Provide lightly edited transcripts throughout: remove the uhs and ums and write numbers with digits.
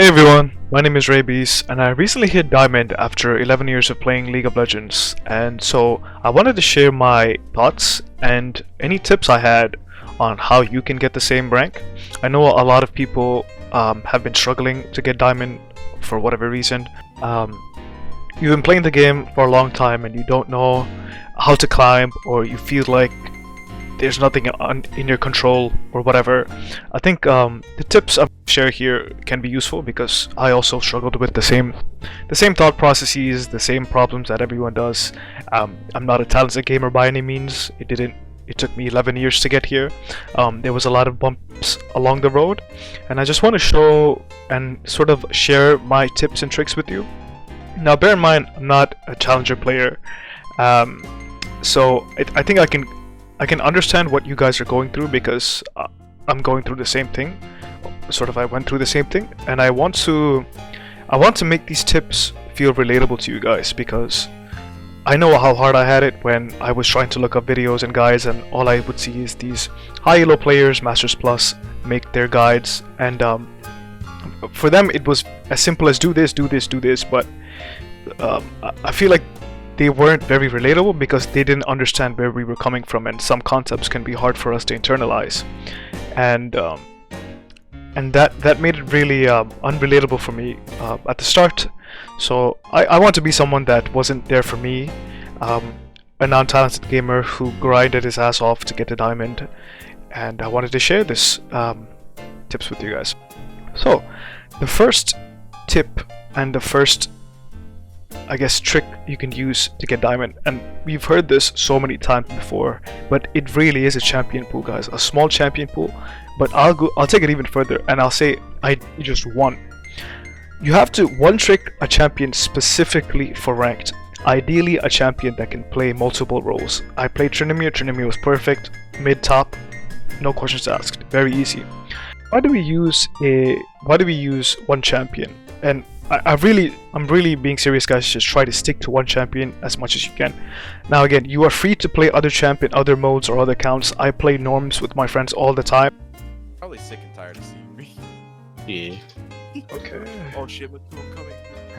Hey everyone, my name is Raybees and I recently hit Diamond after 11 years of playing League of Legends, and so I wanted to share my thoughts and any tips I had on how you can get the same rank. I know a lot of people have been struggling to get Diamond for whatever reason. You've been playing the game for a long time and you don't know how to climb, or you feel like there's nothing in your control or whatever. I think the tips I share here can be useful because I also struggled with the same thought processes, the same problems that everyone does. I'm not a talented gamer by any means. It took me 11 years to get here. There was a lot of bumps along the road, and I just want to show and sort of share my tips and tricks with you. Now bear in mind, I'm not a challenger player, so I think I can understand what you guys are going through because I'm going through the same thing. I went through the same thing, and I want to make these tips feel relatable to you guys because I know how hard I had it when I was trying to look up videos and guides, and all I would see is these high elo players, Masters Plus, make their guides, and for them it was as simple as do this, but I feel like they weren't very relatable because they didn't understand where we were coming from, and some concepts can be hard for us to internalize, and that made it really unrelatable for me at the start. So I want to be someone that wasn't there for me, a non-talented gamer who grinded his ass off to get to Diamond, and I wanted to share this tips with you guys. So the first tip and the first, I guess, trick you can use to get Diamond, and we've heard this so many times before, but it really is a champion pool, guys, a small champion pool. But I'll take it even further, and I'll say I just one. You have to one trick a champion specifically for ranked. Ideally a champion that can play multiple roles. I played Tryndamere. Tryndamere was perfect, mid top, no questions asked, very easy. Why do we use one champion? And I'm really being serious, guys. Just try to stick to one champion as much as you can. Now again, you are free to play other champion, other modes, or other accounts. I play norms with my friends all the time. Probably sick and tired of seeing me. Yeah. Okay. Oh shit, but I'm coming.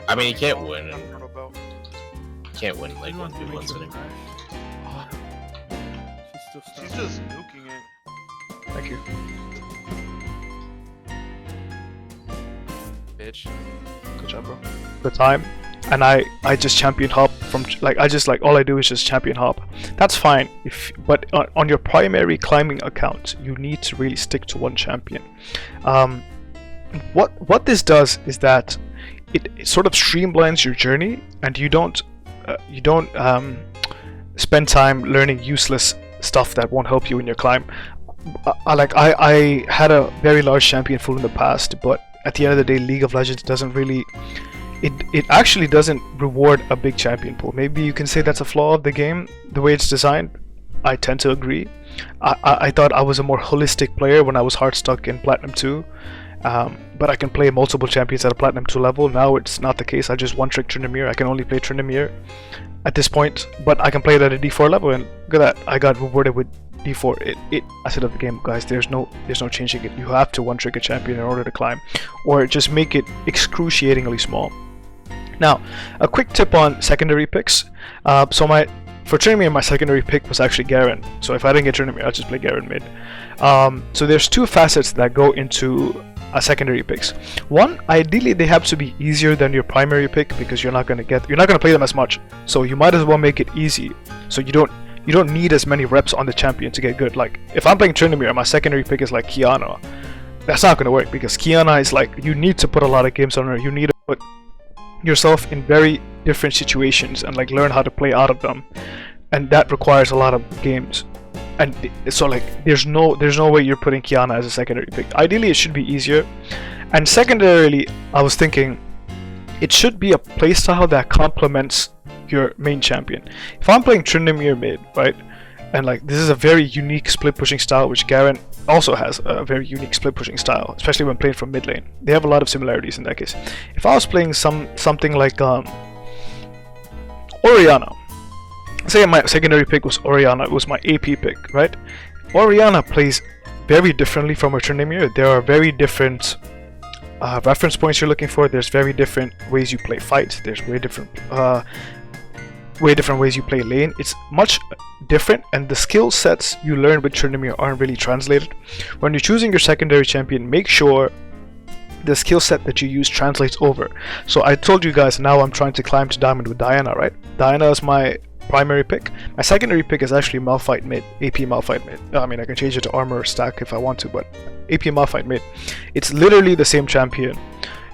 I mean, you can't win. You can't win like 1v1s anymore. She's just nuking it. Thank you. Bitch. Good job, bro. The time, and I just champion hop from all I do is just champion hop. That's fine, but on your primary climbing account, you need to really stick to one champion. What this does is that it sort of streamlines your journey, and you don't spend time learning useless stuff that won't help you in your climb. I had a very large champion pool in the past, but at the end of the day, League of Legends doesn't really, it actually doesn't reward a big champion pool. Maybe you can say that's a flaw of the game, the way it's designed. I tend to agree. I thought I was a more holistic player when I was hard stuck in Platinum 2, but I can play multiple champions at a Platinum 2 level. Now it's not the case. I just one trick Tryndamere. I can only play Tryndamere at this point, but I can play it at a D4 level, and look at that, I got rewarded with D4. I said of the game, guys, there's no changing it. You have to one trick a champion in order to climb, or just make it excruciatingly small. Now, a quick tip on secondary picks. For Tryndamere, my secondary pick was actually Garen. So if I didn't get Tryndamere, I'll just play Garen mid. So there's two facets that go into secondary picks. One, ideally they have to be easier than your primary pick because you're not gonna play them as much. So you might as well make it easy. So you don't need as many reps on the champion to get good. Like if I'm playing Tryndamere and my secondary pick is like Kiana, that's not gonna work because Kiana is like, you need to put a lot of games on her. You need to put yourself in very different situations and like learn how to play out of them, and that requires a lot of games. And so like there's no way you're putting Kiana as a secondary pick. Ideally it should be easier, and secondarily I was thinking it should be a playstyle that complements your main champion. If I'm playing Tryndamere mid, right, and like this is a very unique split pushing style, which Garen also has a very unique split pushing style, especially when played from mid lane. They have a lot of similarities in that case. If I was playing something like Orianna, say my secondary pick was Orianna, it was my AP pick, right? Orianna plays very differently from her Tryndamere. There are very different reference points you're looking for. There's very different ways you play fight. There's way different ways you play lane. It's much different, and the skill sets you learn with Tryndamere aren't really translated. When you're choosing your secondary champion, make sure the skill set that you use translates over. So I told you guys, now I'm trying to climb to diamond with Diana, right? Diana is my primary pick. My secondary pick is actually Malphite mid, AP Malphite mid. I mean, I can change it to armor stack if I want to, but AP Malphite mid. It's literally the same champion.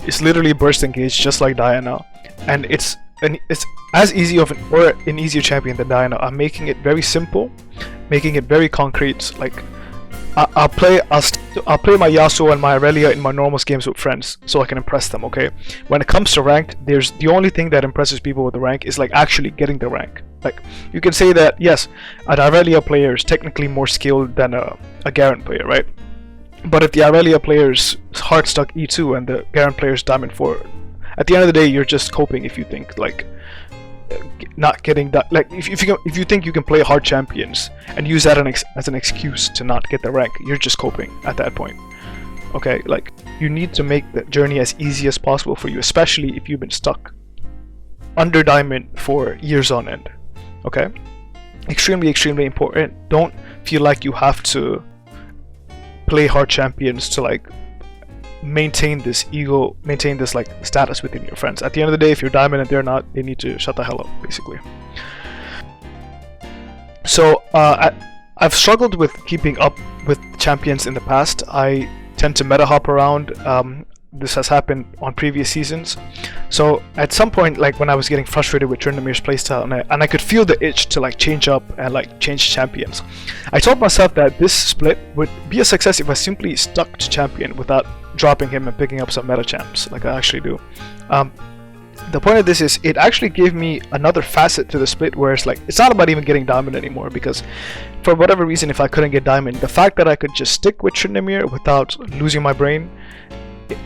It's literally burst engage just like Diana, and it's as easy of an easier champion than Diana. I'm making it very simple, making it very concrete. Like I'll play my Yasuo and my Aurelia in my normals games with friends, so I can impress them. Okay, when it comes to ranked, there's the only thing that impresses people with the rank is like actually getting the rank. Like you can say that yes, an Aurelia player is technically more skilled than a Garen player, right? But if the Aurelia player's heart stuck E2 and the Garen player's Diamond 4, at the end of the day, you're just coping if you think like not getting that. Like if you think you can play hard champions and use that as an excuse to not get the rank, you're just coping at that point. Okay, like you need to make the journey as easy as possible for you, especially if you've been stuck under Diamond for years on end. Okay, extremely important. Don't feel like you have to play hard champions to like maintain this ego, maintain this like status within your friends. At the end of the day, if you're Diamond and they're not, they need to shut the hell up, basically. So I've struggled with keeping up with champions in the past. I tend to meta hop around. This has happened on previous seasons. So at some point, like when I was getting frustrated with Tryndamere's playstyle, and I could feel the itch to like change up and like change champions, I told myself that this split would be a success if I simply stuck to champion without dropping him and picking up some meta champs like I actually do. The point of this is it actually gave me another facet to the split where it's like it's not about even getting diamond anymore, because for whatever reason, if I couldn't get diamond, the fact that I could just stick with Tryndamere without losing my brain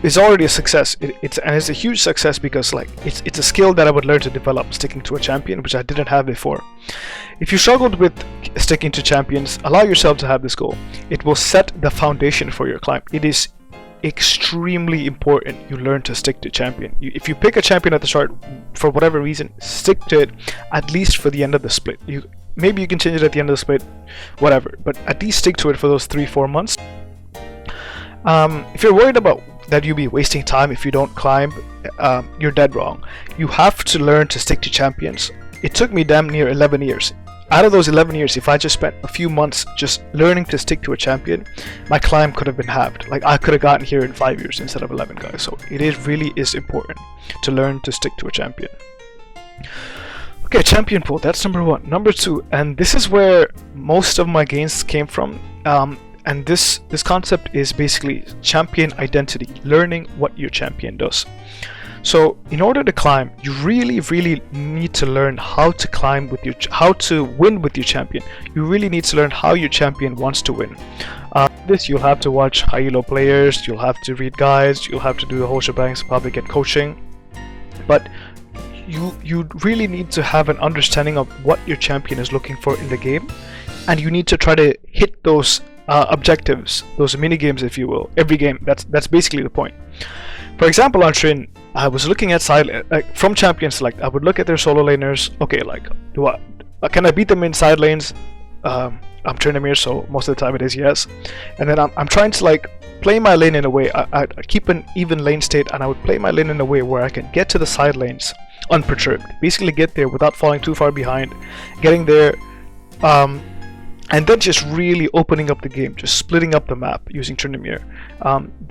is already a success. It's a huge success because like it's a skill that I would learn to develop sticking to a champion, which I didn't have before. If you struggled with sticking to champions, allow yourself to have this goal. It will set the foundation for your climb. It is extremely important you learn to stick to champion. If you pick a champion at the start for whatever reason, stick to it at least for the end of the split. Maybe you can change it at the end of the split, whatever, but at least stick to it for those 3-4 months. If you're worried about that you'll be wasting time if you don't climb, you're dead wrong. You have to learn to stick to champions. It took me damn near 11 years. Out of those 11 years, if I just spent a few months just learning to stick to a champion, my climb could have been halved. Like I could have gotten here in 5 years instead of 11, guys. So it really is important to learn to stick to a champion. Okay, champion pool, that's number 1. Number 2, and this is where most of my gains came from. And this concept is basically champion identity, learning what your champion does. So in order to climb, you really need to learn how to climb with how to win with your champion. You really need to learn how your champion wants to win. This you'll have to watch high elo players, you'll have to read guides, you'll have to do the whole shebang, probably get coaching. But you really need to have an understanding of what your champion is looking for in the game, and you need to try to hit those objectives, those mini games, if you will, every game. That's basically the point. For example, on Trin, I was looking at from champion select. I would look at their solo laners. Okay, like can I beat them in side lanes? I'm Tryndamere, so most of the time it is yes. And then I'm trying to like play my lane in a way. I keep an even lane state, and I would play my lane in a way where I can get to the side lanes unperturbed. Basically, get there without falling too far behind, getting there. And then just really opening up the game, just splitting up the map using Tryndamere.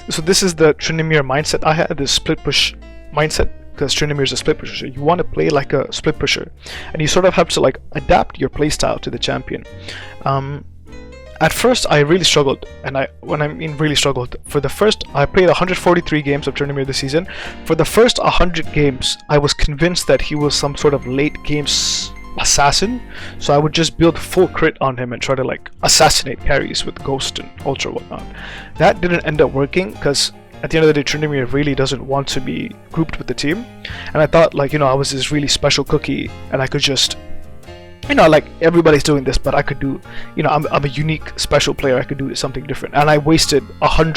So this is the Tryndamere mindset I had, this split push mindset, because Tryndamere is a split pusher. You want to play like a split pusher, and you sort of have to like adapt your playstyle to the champion. At first, I really struggled, and when I mean really struggled, I played 143 games of Tryndamere this season. For the first 100 games, I was convinced that he was some sort of late game assassin, so I would just build full crit on him and try to like assassinate carries with Ghost and Ultra whatnot. That didn't end up working because at the end of the day, Tryndamere really doesn't want to be grouped with the team, and I thought like, I was this really special cookie and I could just you know, like everybody's doing this, but I could do, you know, I'm a unique special player. I could do something different, and I wasted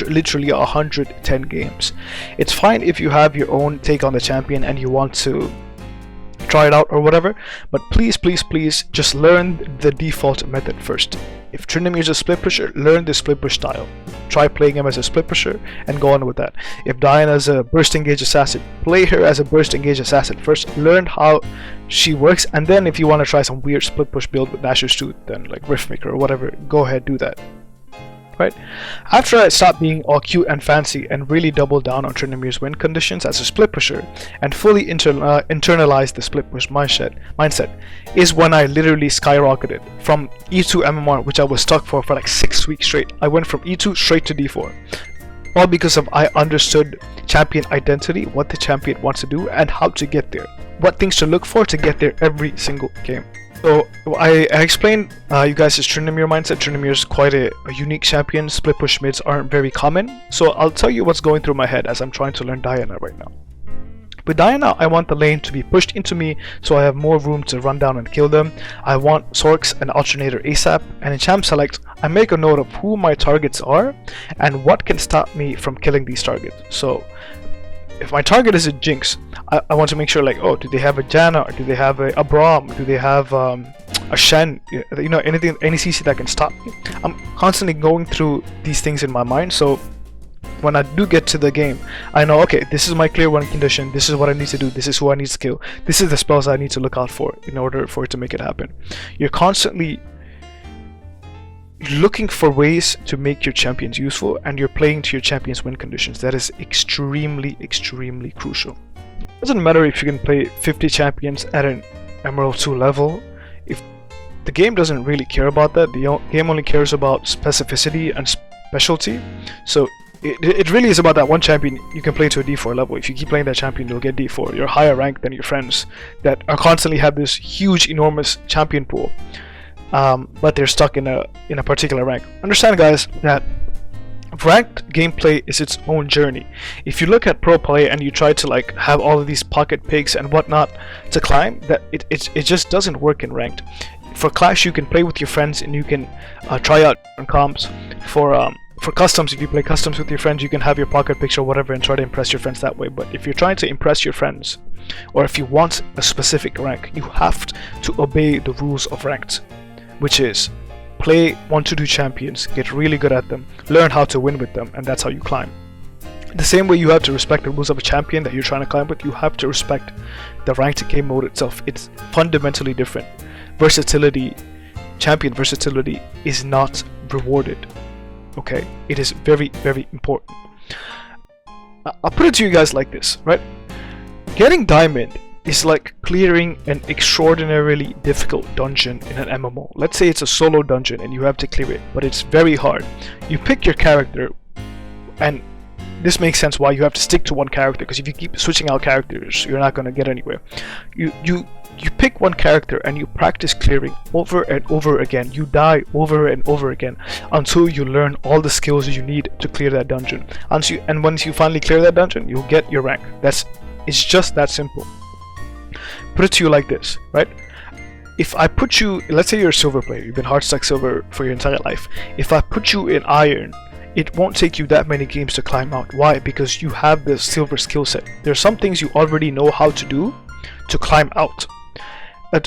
literally 110 games. It's fine if you have your own take on the champion and you want to try it out or whatever, but please just learn the default method first. If Trinity is a split pusher, learn the split push style. Try playing him as a split pusher and go on with that. If Diana is a burst engage assassin, play her as a burst engage assassin first. Learn how she works, and then if you want to try some weird split push build with Nashor's Tooth, then like Riftmaker or whatever, go ahead, do that. Right? After I stopped being all cute and fancy and really doubled down on Trinimir's win conditions as a split pusher and fully internalized the split push mindset is when I literally skyrocketed from E2 MMR, which I was stuck for like 6 weeks straight. I went from E2 straight to D4. All because of I understood champion identity, what the champion wants to do, and how to get there. What things to look for to get there every single game. So I explained you guys his Trinimir mindset. Trinimir is quite a unique champion. Split push mids aren't very common. So I'll tell you what's going through my head as I'm trying to learn Diana right now. With Diana, I want the lane to be pushed into me so I have more room to run down and kill them. I want Sorks and Alternator ASAP, and in Champ Select, I make a note of who my targets are and what can stop me from killing these targets. So if my target is a Jinx, I want to make sure, like, oh, do they have a Janna, or do they have a Braum, do they have a Shen, you know, any CC that can stop me. I'm constantly going through these things in my mind, so when I do get to the game, I know, okay, this is my clear one condition, this is what I need to do, this is who I need to kill, this is the spells I need to look out for in order for it to make it happen. You're constantly looking for ways to make your champions useful, and you're playing to your champions win conditions. That is extremely crucial. It doesn't matter if you can play 50 champions at an Emerald 2 level. If the game doesn't really care about that, the game only cares about specificity and specialty. So it really is about that one champion you can play to a D4 level. If you keep playing that champion, you'll get D4. You're higher ranked than your friends that are constantly have this huge, enormous champion pool. But they're stuck in a particular rank. Understand, guys, that ranked gameplay is its own journey. If you look at pro play and you try to like have all of these pocket pigs and whatnot to climb, that it just doesn't work in ranked. For Clash, you can play with your friends and you can try out different comps. For customs, if you play customs with your friends, you can have your pocket picks or whatever and try to impress your friends that way. But if you're trying to impress your friends, or if you want a specific rank, you have to obey the rules of ranked, which is play 1 to 2 champions, get really good at them, learn how to win with them, and that's how you climb. The same way you have to respect the rules of a champion that you're trying to climb with, you have to respect the ranked game mode itself. It's fundamentally different. Versatility, champion versatility is not rewarded. Okay, it is very important. I'll put it to you guys like this, right? Getting diamond is like clearing an extraordinarily difficult dungeon in an MMO. Let's say it's a solo dungeon and you have to clear it, but it's very hard. You pick your character, and this makes sense why you have to stick to one character, because if you keep switching out characters, you're not going to get anywhere. You pick one character and you practice clearing over and over again. You die over and over again until you learn all the skills you need to clear that dungeon. And once you finally clear that dungeon, you'll get your rank. It's just that simple. Put it to you like this, right? If I put you, let's say you're a silver player, you've been hard stuck silver for your entire life. If I put you in iron, it won't take you that many games to climb out. Why? Because you have the silver skill set. There are some things you already know how to do to climb out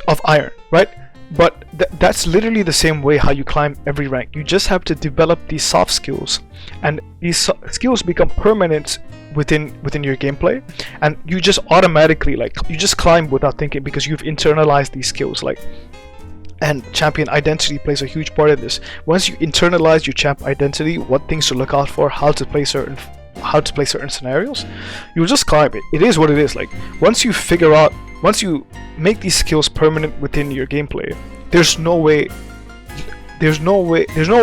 of iron, right? But that's literally the same way how you climb every rank. You just have to develop these soft skills, and these skills become permanent within your gameplay, and you just automatically, like, you just climb without thinking because you've internalized these skills. Like, and champion identity plays a huge part of this. Once you internalize your champ identity, what things to look out for, how to play certain scenarios, you'll just climb it. It is what it is. Like, once you make these skills permanent within your gameplay, there's no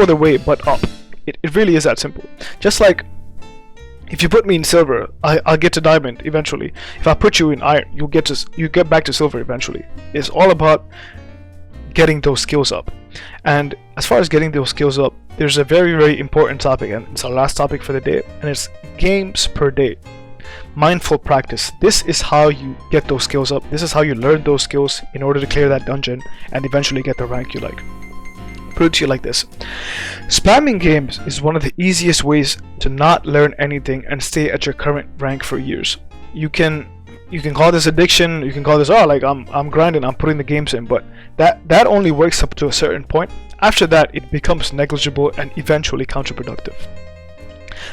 other way but up. It really is that simple. Just like, if you put me in silver, I'll get to diamond eventually. If I put you in iron, you get back to silver eventually. It's all about getting those skills up. And as far as getting those skills up, there's a very important topic, and it's our last topic for the day, and it's games per day. mindful practice. This is how you get those skills up. This is how you learn those skills in order to clear that dungeon and eventually get the rank you like. Put it to you like this: spamming games is one of the easiest ways to not learn anything and stay at your current rank for years. You can call this addiction, you can call this, oh, like I'm grinding, I'm putting the games in, but that only works up to a certain point. After that, it becomes negligible and eventually counterproductive.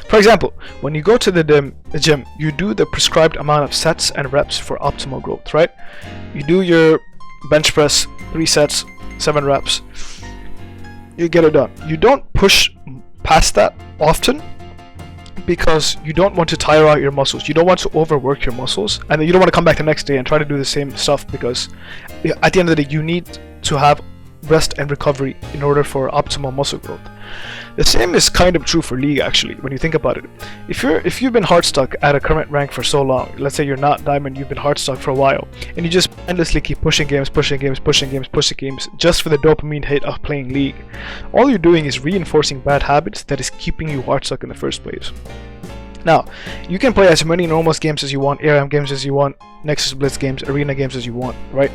For example, when you go to the gym, you do the prescribed amount of sets and reps for optimal growth, right? You do your bench press, 3 sets, 7 reps, you get it done. You don't push past that often because you don't want to tire out your muscles. You don't want to overwork your muscles, and then you don't want to come back the next day and try to do the same stuff, because at the end of the day you need to have rest and recovery in order for optimal muscle growth. The same is kind of true for League, actually, when you think about it. If you've been hard stuck at a current rank for so long, let's say you're not Diamond, you've been hard stuck for a while, and you just endlessly keep pushing games just for the dopamine hit of playing League, all you're doing is reinforcing bad habits that is keeping you hard stuck in the first place. Now, you can play as many normals games as you want, ARM games as you want, Nexus Blitz games, Arena games as you want, right?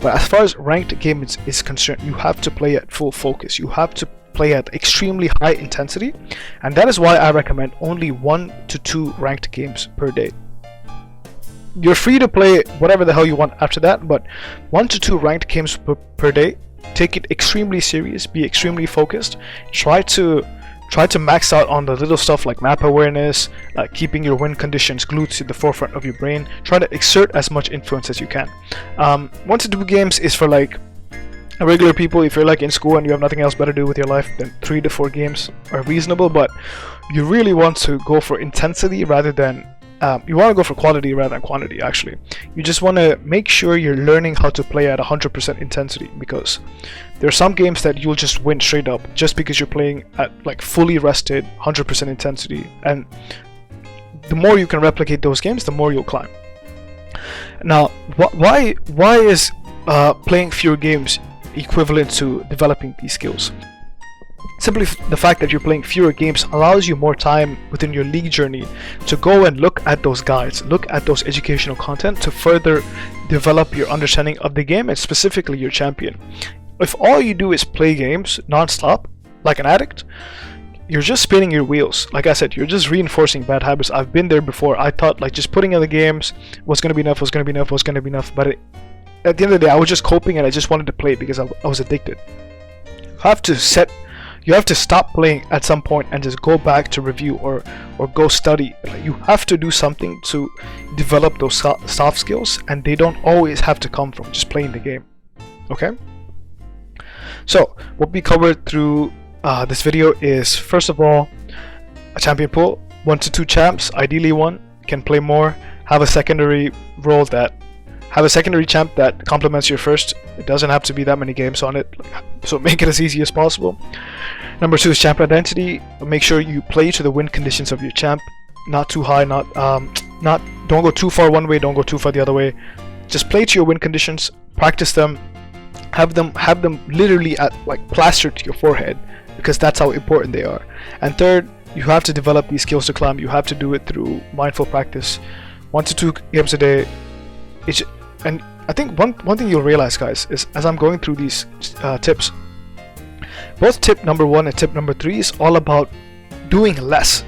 But as far as ranked games is concerned, you have to play at full focus. You have to play at extremely high intensity, and that is why I recommend only 1 to 2 ranked games per day. You're free to play whatever the hell you want after that, but 1 to 2 ranked games per day. Take it extremely serious, be extremely focused, try to max out on the little stuff like map awareness, keeping your win conditions glued to the forefront of your brain. Try to exert as much influence as you can. 1 to 2 games is for like regular people. If you're like in school and you have nothing else better to do with your life, then 3 to 4 games are reasonable, but you really want to go for intensity rather than you want to go for quality rather than quantity. Actually, you just want to make sure you're learning how to play at 100% intensity, because there are some games that you'll just win straight up just because you're playing at like fully rested 100% intensity, and the more you can replicate those games, the more you'll climb. Now, why is playing fewer games equivalent to developing these skills? Simply the fact that you're playing fewer games allows you more time within your League journey to go and look at those guides, look at those educational content to further develop your understanding of the game and specifically your champion. If all you do is play games non-stop like an addict, you're just spinning your wheels. Like I said, you're just reinforcing bad habits. I've been there before. I thought like just putting in the games was going to be enough, but at the end of the day I was just coping and I just wanted to play because I was addicted. You have to stop playing at some point and just go back to review or go study. You have to do something to develop those soft skills, and they don't always have to come from just playing the game. Okay? So what we covered through this video is, first of all, a champion pool. 1 to 2 champs, ideally 1, can play more, have a secondary champ that complements your first. It doesn't have to be that many games on it, so make it as easy as possible. Number 2 is champ identity. Make sure you play to the win conditions of your champ, not too high, don't go too far one way, don't go too far the other way. Just play to your win conditions, practice them, have them literally like plastered to your forehead, because that's how important they are. And third, you have to develop these skills to climb. You have to do it through mindful practice, 1 to 2 games a day. And I think one thing you'll realize, guys, is as I'm going through these tips, both tip number 1 and tip number 3 is all about doing less.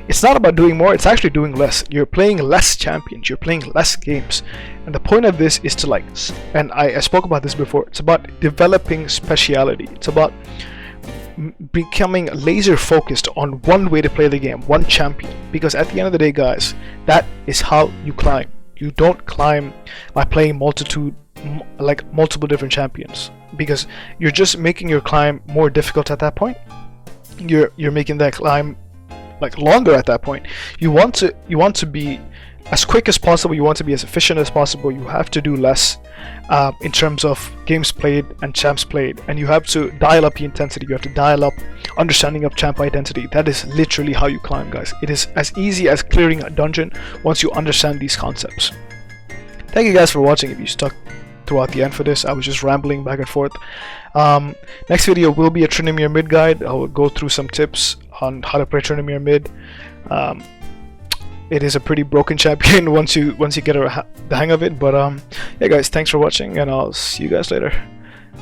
It's not about doing more, it's actually doing less. You're playing less champions, you're playing less games. And the point of this is to and I spoke about this before, it's about developing speciality. It's about becoming laser focused on one way to play the game, one champion. Because at the end of the day, guys, that is how you climb. You don't climb by playing multiple different champions, because you're just making your climb more difficult at that point. You're making that climb like longer at that point. You want to be as quick as possible, you want to be as efficient as possible. You have to do less in terms of games played and champs played, and you have to dial up the intensity. You have to dial up understanding of champ identity. That is literally how you climb, guys. It is as easy as clearing a dungeon once you understand these concepts. Thank you guys for watching. If you stuck throughout the end for this, I was just rambling back and forth. Next video will be a Trinimir mid guide. I will go through some tips on how to play Trinimir mid. it is a pretty broken champion once you get the hang of it. But yeah, guys, thanks for watching, and I'll see you guys later.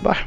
Bye.